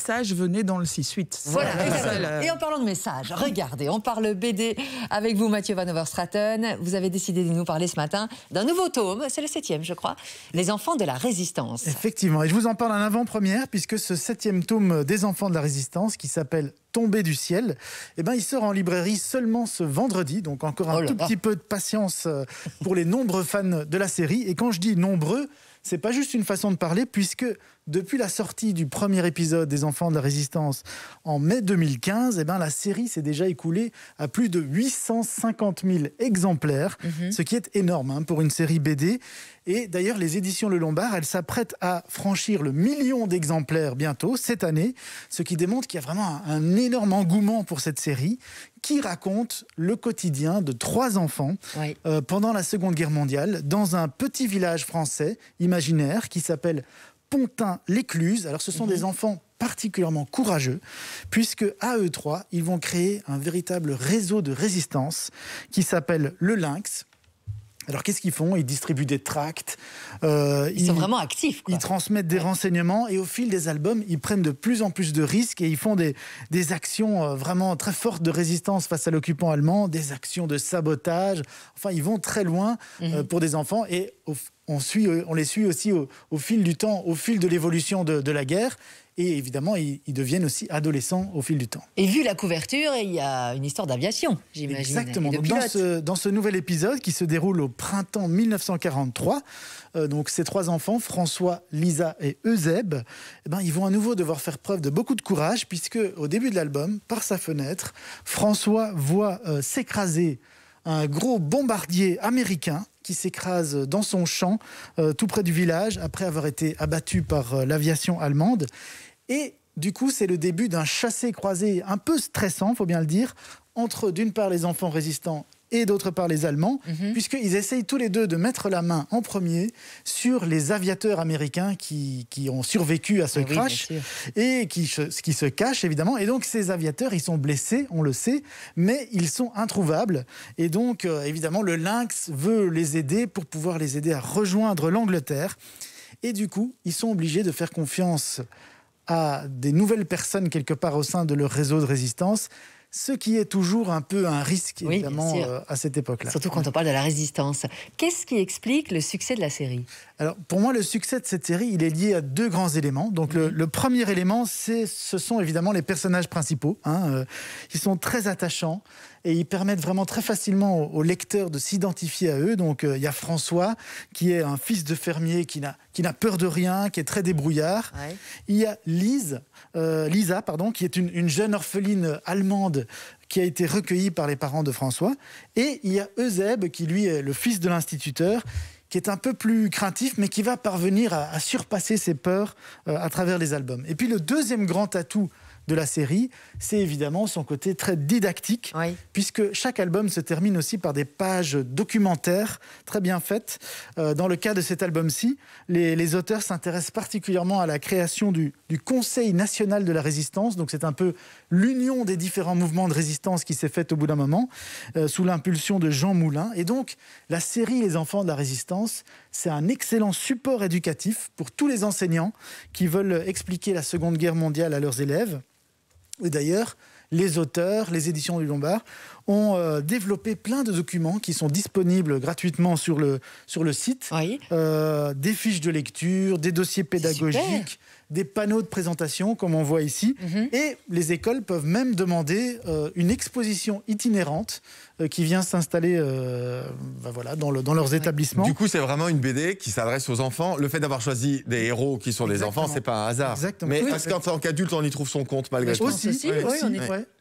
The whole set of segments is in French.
message venait dans le 6-8. Voilà, exactement. Et en parlant de messages, regardez, on parle BD avec vous, Mathieu Van Overstraten. Vous avez décidé de nous parler ce matin d'un nouveau tome, c'est le 7e, je crois, Les Enfants de la Résistance. Effectivement, et je vous en parle en avant-première, puisque ce 7e tome des Enfants de la Résistance, qui s'appelle Tombé du ciel, eh ben, il sort en librairie seulement ce vendredi, donc encore un tout petit peu de patience pour les nombreux fans de la série. Et quand je dis nombreux, c'est pas juste une façon de parler, puisque depuis la sortie du premier épisode des Enfants de la Résistance en mai 2015, eh ben, la série s'est déjà écoulée à plus de 850 000 exemplaires, ce qui est énorme pour une série BD. Et d'ailleurs, les éditions Le Lombard, elles s'apprêtent à franchir le 1 million d'exemplaires bientôt, cette année, ce qui démontre qu'il y a vraiment un énorme engouement pour cette série qui raconte le quotidien de 3 enfants pendant la Seconde Guerre mondiale dans un petit village français imaginaire qui s'appelle Pontin-l'Écluse. Alors ce sont des enfants particulièrement courageux, puisque à eux 3, ils vont créer un véritable réseau de résistance qui s'appelle le Lynx. Alors qu'est-ce qu'ils font ? Ils distribuent des tracts. Ils sont vraiment actifs, quoi. Ils transmettent des renseignements et au fil des albums, ils prennent de plus en plus de risques et ils font des actions vraiment très fortes de résistance face à l'occupant allemand, des actions de sabotage. Enfin, ils vont très loin pour des enfants et on les suit aussi au fil du temps, au fil de l'évolution de la guerre. Et évidemment, ils deviennent aussi adolescents au fil du temps. Et vu la couverture, il y a une histoire d'aviation, j'imagine. Exactement. Donc dans ce nouvel épisode qui se déroule au printemps 1943, donc ces 3 enfants, François, Lisa et Eusèbe, eh ben, ils vont à nouveau devoir faire preuve de beaucoup de courage, puisque au début de l'album, par sa fenêtre, François voit s'écraser un gros bombardier américain qui s'écrase dans son champ, tout près du village, après avoir été abattu par l'aviation allemande. Et du coup, c'est le début d'un chassé-croisé un peu stressant, il faut bien le dire, entre d'une part les enfants résistants et d'autre part les Allemands, puisqu'ils essayent tous les deux de mettre la main en premier sur les aviateurs américains qui ont survécu à ce crash et qui se cachent évidemment. Et donc ces aviateurs, ils sont blessés, on le sait, mais ils sont introuvables. Et donc évidemment, le Lynx veut les aider pour pouvoir les aider à rejoindre l'Angleterre. Et du coup, ils sont obligés de faire confiance à des nouvelles personnes quelque part au sein de leur réseau de résistance, ce qui est toujours un peu un risque, évidemment, à cette époque-là. Surtout quand on parle de la résistance. Qu'est-ce qui explique le succès de la série ? Alors, pour moi, le succès de cette série, il est lié à 2 grands éléments. Donc, le premier élément, ce sont évidemment les personnages principaux. Ils sont très attachants et ils permettent vraiment très facilement aux lecteurs de s'identifier à eux. Donc, il y a François, qui est un fils de fermier qui n'a peur de rien, qui est très débrouillard. Il y a Lisa, qui est une jeune orpheline allemande qui a été recueillie par les parents de François. Et il y a Eusèbe, qui lui est le fils de l'instituteur, qui est un peu plus craintif, mais qui va parvenir à surpasser ses peurs à travers les albums. Et puis le deuxième grand atout de la série, c'est évidemment son côté très didactique, puisque chaque album se termine aussi par des pages documentaires très bien faites. Dans le cas de cet album-ci, les auteurs s'intéressent particulièrement à la création du Conseil national de la résistance. Donc c'est un peu l'union des différents mouvements de résistance qui s'est faite au bout d'un moment, sous l'impulsion de Jean Moulin. Et donc la série Les Enfants de la Résistance, c'est un excellent support éducatif pour tous les enseignants qui veulent expliquer la Seconde Guerre mondiale à leurs élèves. Et d'ailleurs, les auteurs, les éditions du Lombard, ont développé plein de documents qui sont disponibles gratuitement sur le site. Des fiches de lecture, des dossiers pédagogiques, des panneaux de présentation, comme on voit ici. Et les écoles peuvent même demander une exposition itinérante qui vient s'installer dans leurs établissements. Du coup, c'est vraiment une BD qui s'adresse aux enfants. Le fait d'avoir choisi des héros qui sont des enfants, c'est pas un hasard. Mais est-ce qu'en tant qu'adulte, on y trouve son compte malgré tout ? Aussi,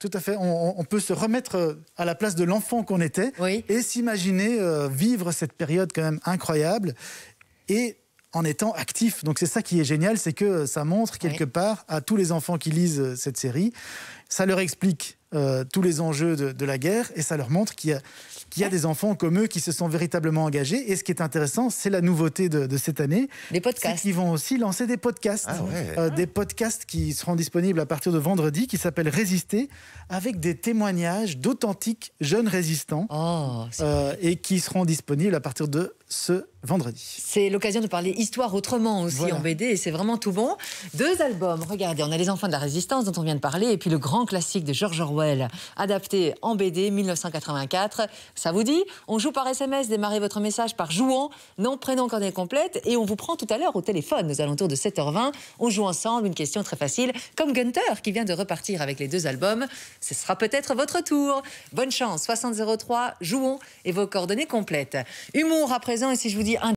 tout à fait. On peut se remettre à la place de l'enfant qu'on était et s'imaginer vivre cette période quand même incroyable et en étant actif. Donc c'est ça qui est génial, c'est que ça montre quelque part à tous les enfants qui lisent cette série, ça leur explique tous les enjeux de la guerre et ça leur montre qu'il y a des enfants comme eux qui se sont véritablement engagés. Et ce qui est intéressant, c'est la nouveauté de cette année. Des podcasts. C'est qu'ils vont aussi lancer des podcasts. Des podcasts qui seront disponibles à partir de vendredi, qui s'appellent Résister, avec des témoignages d'authentiques jeunes résistants et qui seront disponibles à partir de ce vendredi. C'est l'occasion de parler histoire autrement aussi en BD et c'est vraiment tout bon. 2 albums, regardez, on a Les Enfants de la Résistance dont on vient de parler et puis le grand classique de George Orwell, adapté en BD 1984. Ça vous dit? On joue par SMS, démarrez votre message par jouant, nom, prénom, coordonnées complètes et on vous prend tout à l'heure au téléphone aux alentours de 7h20. On joue ensemble, une question très facile, comme Gunther qui vient de repartir avec les 2 albums. Ce sera peut-être votre tour. Bonne chance, 60 03, jouons et vos coordonnées complètes. Humour à présent et si je vous dis un